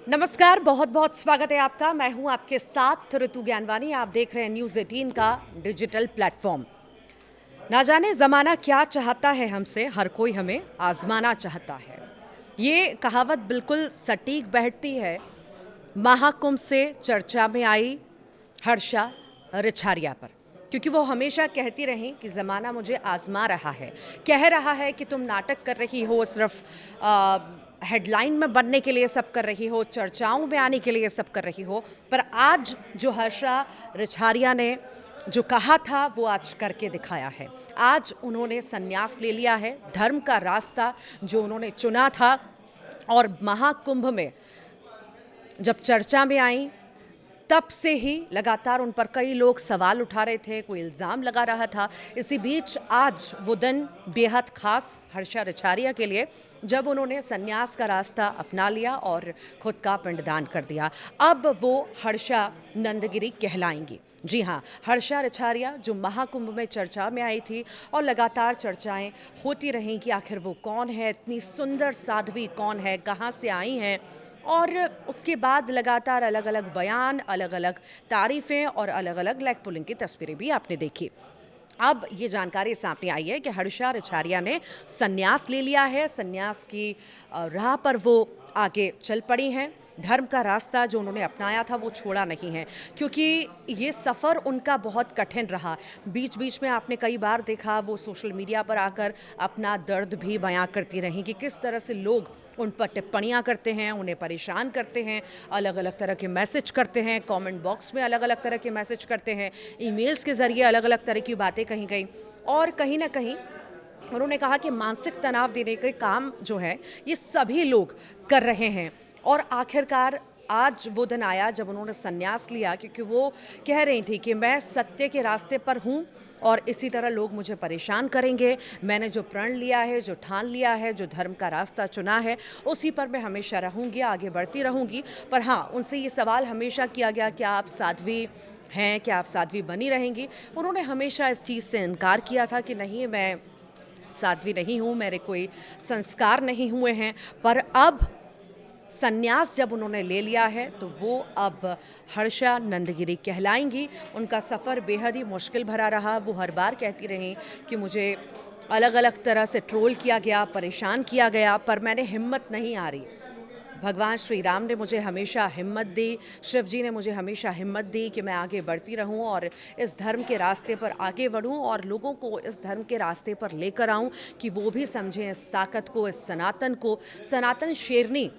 नमस्कार, बहुत बहुत स्वागत है आपका। मैं हूं आपके साथ ऋतु ज्ञानवानी। आप देख रहे हैं न्यूज़ 18 का डिजिटल प्लेटफॉर्म। ना जाने ज़माना क्या चाहता है हमसे, हर कोई हमें आजमाना चाहता है। ये कहावत बिल्कुल सटीक बैठती है महाकुंभ से चर्चा में आई हर्षा रिछारिया पर, क्योंकि वो हमेशा कहती रहीं कि ज़माना मुझे आजमा रहा है, कह रहा है कि तुम नाटक कर रही हो, सिर्फ हेडलाइन में बनने के लिए सब कर रही हो, चर्चाओं में आने के लिए सब कर रही हो। पर आज जो हर्षा रिछारिया ने जो कहा था वो आज करके दिखाया है। आज उन्होंने संन्यास ले लिया है, धर्म का रास्ता जो उन्होंने चुना था। और महाकुंभ में जब चर्चा में आई तब से ही लगातार उन पर कई लोग सवाल उठा रहे थे, कोई इल्ज़ाम लगा रहा था। इसी बीच आज वो दिन बेहद खास हर्षा रिछारिया के लिए, जब उन्होंने संन्यास का रास्ता अपना लिया और खुद का पिंडदान कर दिया। अब वो हर्षा नंदगिरी कहलाएंगी। जी हाँ, हर्षा रिछारिया जो महाकुंभ में चर्चा में आई थी और लगातार चर्चाएं होती रहीं कि आखिर वो कौन है, इतनी सुंदर साध्वी कौन है, कहाँ से आई हैं। और उसके बाद लगातार अलग अलग बयान, अलग अलग तारीफ़ें और अलग अलग लेग पुलिंग की तस्वीरें भी आपने देखी। अब ये जानकारी सामने आई है कि हर्षा रिछारिया ने संन्यास ले लिया है। संन्यास की राह पर वो आगे चल पड़ी हैं। धर्म का रास्ता जो उन्होंने अपनाया था वो छोड़ा नहीं है, क्योंकि ये सफ़र उनका बहुत कठिन रहा। बीच बीच में आपने कई बार देखा वो सोशल मीडिया पर आकर अपना दर्द भी बयां करती रहीं कि किस तरह से लोग उन पर टिप्पणियाँ करते हैं, उन्हें परेशान करते हैं, अलग अलग तरह के मैसेज करते हैं, कमेंट बॉक्स में अलग अलग तरह के मैसेज करते हैं, ईमेल्स के ज़रिए अलग अलग तरह की बातें कही गई। और कहीं ना कहीं उन्होंने कहा कि मानसिक तनाव देने के काम जो है ये सभी लोग कर रहे हैं। और आखिरकार आज वो दिन आया जब उन्होंने संन्यास लिया, क्योंकि वो कह रही थी कि मैं सत्य के रास्ते पर हूँ और इसी तरह लोग मुझे परेशान करेंगे। मैंने जो प्रण लिया है, जो ठान लिया है, जो धर्म का रास्ता चुना है, उसी पर मैं हमेशा रहूँगी, आगे बढ़ती रहूँगी। पर हाँ, उनसे ये सवाल हमेशा किया गया क्या आप साध्वी हैं, क्या आप साध्वी बनी रहेंगी। उन्होंने हमेशा इस चीज़ से इनकार किया था कि नहीं, मैं साध्वी नहीं हूँ, मेरे कोई संस्कार नहीं हुए हैं। पर अब संन्यास जब उन्होंने ले लिया है तो वो अब हर्षा नंदगिरी कहलाएंगी। उनका सफ़र बेहद ही मुश्किल भरा रहा। वो हर बार कहती रहीं कि मुझे अलग अलग तरह से ट्रोल किया गया, परेशान किया गया, पर मैंने हिम्मत नहीं हारी। भगवान श्री राम ने मुझे हमेशा हिम्मत दी, शिव जी ने मुझे हमेशा हिम्मत दी कि मैं आगे बढ़ती रहूं और इस धर्म के रास्ते पर आगे बढ़ूं और लोगों को इस धर्म के रास्ते पर लेकर आऊं कि वो भी समझें इस ताकत को, इस सनातन को। सनातन शेरनी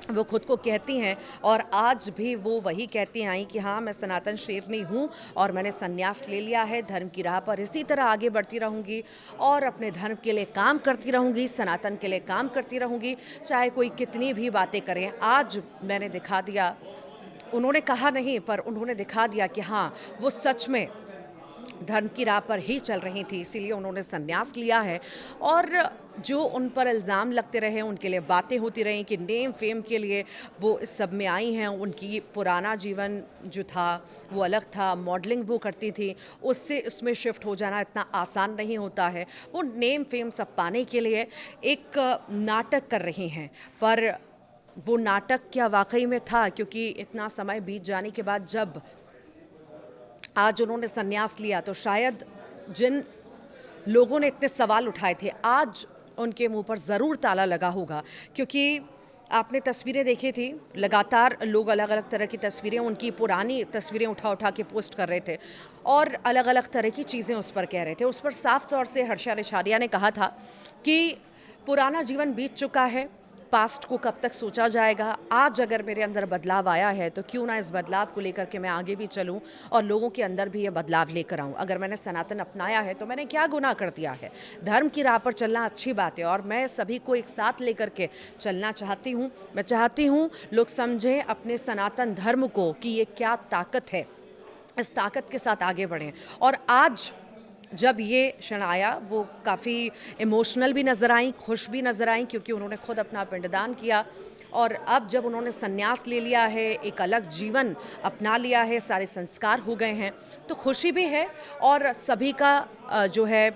वो खुद को कहती हैं और आज भी वो वही कहती आई कि हाँ, मैं सनातन शेरनी हूँ और मैंने संन्यास ले लिया है। धर्म की राह पर इसी तरह आगे बढ़ती रहूँगी और अपने धर्म के लिए काम करती रहूँगी, सनातन के लिए काम करती रहूँगी, चाहे कोई कितनी भी बातें करें। आज मैंने दिखा दिया, उन्होंने कहा नहीं पर उन्होंने दिखा दिया कि हाँ, वो सच में धर्म की राह पर ही चल रही थी, इसीलिए उन्होंने संन्यास लिया है। और जो उन पर इल्ज़ाम लगते रहे, उनके लिए बातें होती रहीं कि नेम फेम के लिए वो इस सब में आई हैं। उनकी पुराना जीवन जो था वो अलग था, मॉडलिंग वो करती थी, उससे इसमें शिफ्ट हो जाना इतना आसान नहीं होता है। वो नेम फेम सब पाने के लिए एक नाटक कर रही हैं। पर वो नाटक क्या वाकई में था? क्योंकि इतना समय बीत जाने के बाद जब आज उन्होंने संन्यास लिया तो शायद जिन लोगों ने इतने सवाल उठाए थे, आज उनके मुंह पर ज़रूर ताला लगा होगा। क्योंकि आपने तस्वीरें देखी थी, लगातार लोग अलग अलग तरह की तस्वीरें, उनकी पुरानी तस्वीरें उठा उठा के पोस्ट कर रहे थे और अलग अलग तरह की चीज़ें उस पर कह रहे थे। उस पर साफ तौर से हर्षा रिछारिया ने कहा था कि पुराना जीवन बीत चुका है, पास्ट को कब तक सोचा जाएगा। आज अगर मेरे अंदर बदलाव आया है तो क्यों ना इस बदलाव को लेकर के मैं आगे भी चलूं और लोगों के अंदर भी ये बदलाव लेकर आऊं। अगर मैंने सनातन अपनाया है तो मैंने क्या गुनाह कर दिया है? धर्म की राह पर चलना अच्छी बात है और मैं सभी को एक साथ लेकर के चलना चाहती हूं। मैं चाहती हूं लोग समझें अपने सनातन धर्म को कि ये क्या ताकत है, इस ताकत के साथ आगे बढ़ें। और आज जब ये क्षण आया वो काफ़ी इमोशनल भी नज़र आई, खुश भी नज़र आई, क्योंकि उन्होंने खुद अपना पिंडदान किया। और अब जब उन्होंने संन्यास ले लिया है, एक अलग जीवन अपना लिया है, सारे संस्कार हो गए हैं, तो खुशी भी है। और सभी का जो है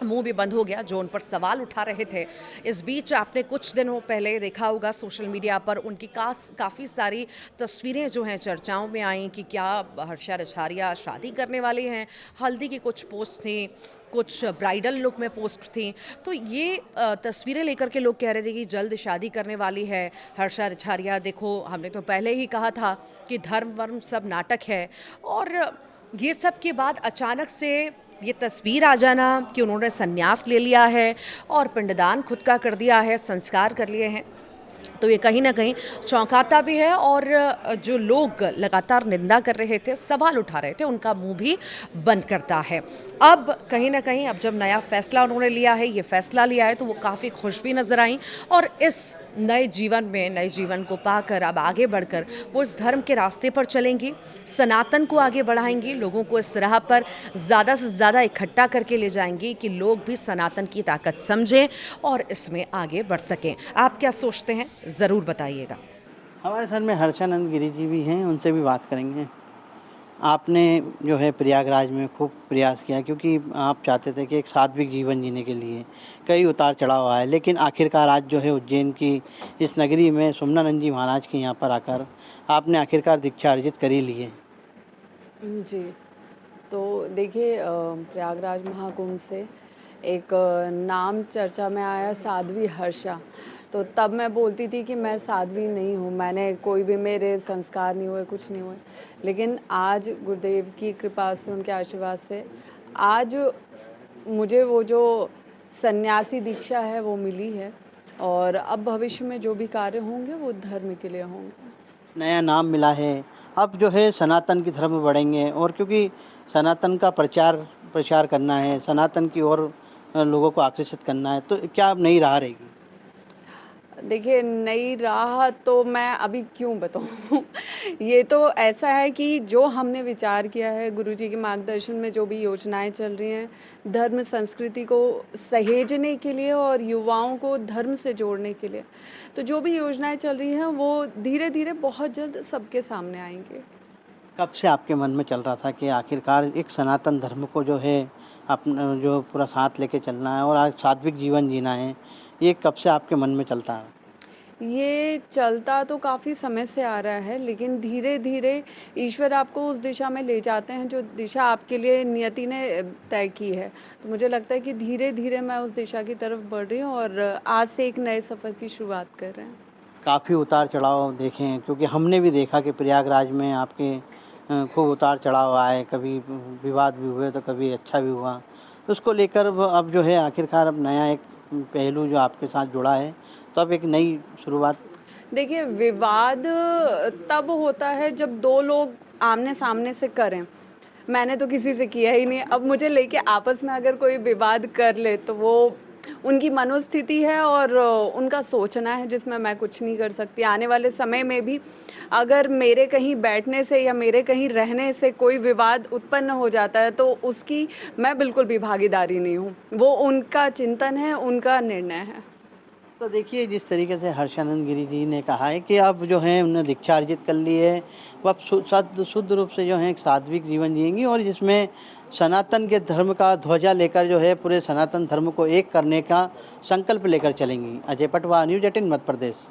मुंह भी बंद हो गया जो उन पर सवाल उठा रहे थे। इस बीच आपने कुछ दिनों पहले देखा होगा सोशल मीडिया पर उनकी काफ़ी सारी तस्वीरें जो हैं चर्चाओं में आई कि क्या हर्षा रछारिया शादी करने वाली हैं। हल्दी की कुछ पोस्ट थी, कुछ ब्राइडल लुक में पोस्ट थी। तो ये तस्वीरें लेकर के लोग कह रहे थे कि जल्द शादी करने वाली है हर्षा रछारिया। देखो, हमने तो पहले ही कहा था कि धर्म वर्म सब नाटक है। और ये सब के बाद अचानक से ये तस्वीर आ जाना कि उन्होंने संन्यास ले लिया है और पिंडदान खुद का कर दिया है, संस्कार कर लिए हैं, तो ये कहीं ना कहीं चौंकाता भी है। और जो लोग लगातार निंदा कर रहे थे, सवाल उठा रहे थे, उनका मुंह भी बंद करता है। अब कहीं ना कहीं अब जब नया फैसला उन्होंने लिया है, ये फैसला लिया है, तो वो काफ़ी खुश भी नजर आई। और इस नए जीवन में, नए जीवन को पाकर अब आगे बढ़कर वो इस धर्म के रास्ते पर चलेंगी, सनातन को आगे बढ़ाएंगी, लोगों को इस राह पर ज़्यादा से ज़्यादा इकट्ठा करके ले जाएंगी कि लोग भी सनातन की ताकत समझें और इसमें आगे बढ़ सकें। आप क्या सोचते हैं, ज़रूर बताइएगा। हमारे साथ में हर्षानंद गिरी जी भी हैं, उनसे भी बात करेंगे। आपने जो है प्रयागराज में खूब प्रयास किया क्योंकि आप चाहते थे कि एक सात्विक जीवन जीने के लिए कई उतार चढ़ाव आए, लेकिन आखिरकार आज जो है उज्जैन की इस नगरी में सोमनानंद जी महाराज के यहाँ पर आकर आपने आखिरकार दीक्षा अर्जित कर ही ली है। जी, तो देखिए प्रयागराज महाकुंभ से एक नाम चर्चा में आया साध्वी हर्षा। तो तब मैं बोलती थी कि मैं साध्वी नहीं हूँ, मैंने कोई भी मेरे संस्कार नहीं हुए, कुछ नहीं हुए। लेकिन आज गुरुदेव की कृपा से, उनके आशीर्वाद से आज मुझे वो जो सन्यासी दीक्षा है वो मिली है। और अब भविष्य में जो भी कार्य होंगे वो धर्म के लिए होंगे। नया नाम मिला है, अब जो है सनातन की तरफ बढ़ेंगे और क्योंकि सनातन का प्रचार प्रसार करना है, सनातन की ओर लोगों को आकर्षित करना है, तो क्या अब नई राह रहेगी? देखिए, नई राह तो मैं अभी क्यों बताऊँ ये तो ऐसा है कि जो हमने विचार किया है, गुरुजी के मार्गदर्शन में जो भी योजनाएं चल रही हैं, धर्म संस्कृति को सहेजने के लिए और युवाओं को धर्म से जोड़ने के लिए, तो जो भी योजनाएं चल रही हैं वो धीरे धीरे बहुत जल्द सबके सामने आएंगे। कब से आपके मन में चल रहा था कि आखिरकार एक सनातन धर्म को जो है अपना जो पूरा साथ लेके चलना है और आज सात्विक जीवन जीना है, ये कब से आपके मन में चलता है? ये चलता तो काफ़ी समय से आ रहा है, लेकिन धीरे धीरे ईश्वर आपको उस दिशा में ले जाते हैं जो दिशा आपके लिए नियति ने तय की है। तो मुझे लगता है कि धीरे धीरे मैं उस दिशा की तरफ बढ़ रही हूँ और आज से एक नए सफ़र की शुरुआत कर रहे हैं। काफ़ी उतार चढ़ाव देखे हैं क्योंकि हमने भी देखा कि प्रयागराज में आपके खूब उतार चढ़ाव आए, कभी विवाद भी हुए तो कभी अच्छा भी हुआ। तो उसको लेकर अब जो है आखिरकार अब नया एक पहलू जो आपके साथ जुड़ा है, तो अब एक नई शुरुआत। देखिए, विवाद तब होता है जब दो लोग आमने सामने से करें। मैंने तो किसी से किया ही नहीं। अब मुझे लेके आपस में अगर कोई विवाद कर ले तो वो उनकी मनोस्थिति है और उनका सोचना है, जिसमें मैं कुछ नहीं कर सकती। आने वाले समय में भी अगर मेरे कहीं बैठने से या मेरे कहीं रहने से कोई विवाद उत्पन्न हो जाता है तो उसकी मैं बिल्कुल भी भागीदारी नहीं हूँ। वो उनका चिंतन है, उनका निर्णय है। तो देखिए, जिस तरीके से हर्षानंद गिरी जी ने कहा है कि अब जो है उन्होंने दीक्षा अर्जित कर ली है, वो अब शुद्ध रूप से जो है एक सात्विक जीवन जिएंगी और जिसमें सनातन के धर्म का ध्वजा लेकर जो है पूरे सनातन धर्म को एक करने का संकल्प लेकर चलेंगी। अजय पटवा, न्यूज़ 18 मध्य प्रदेश।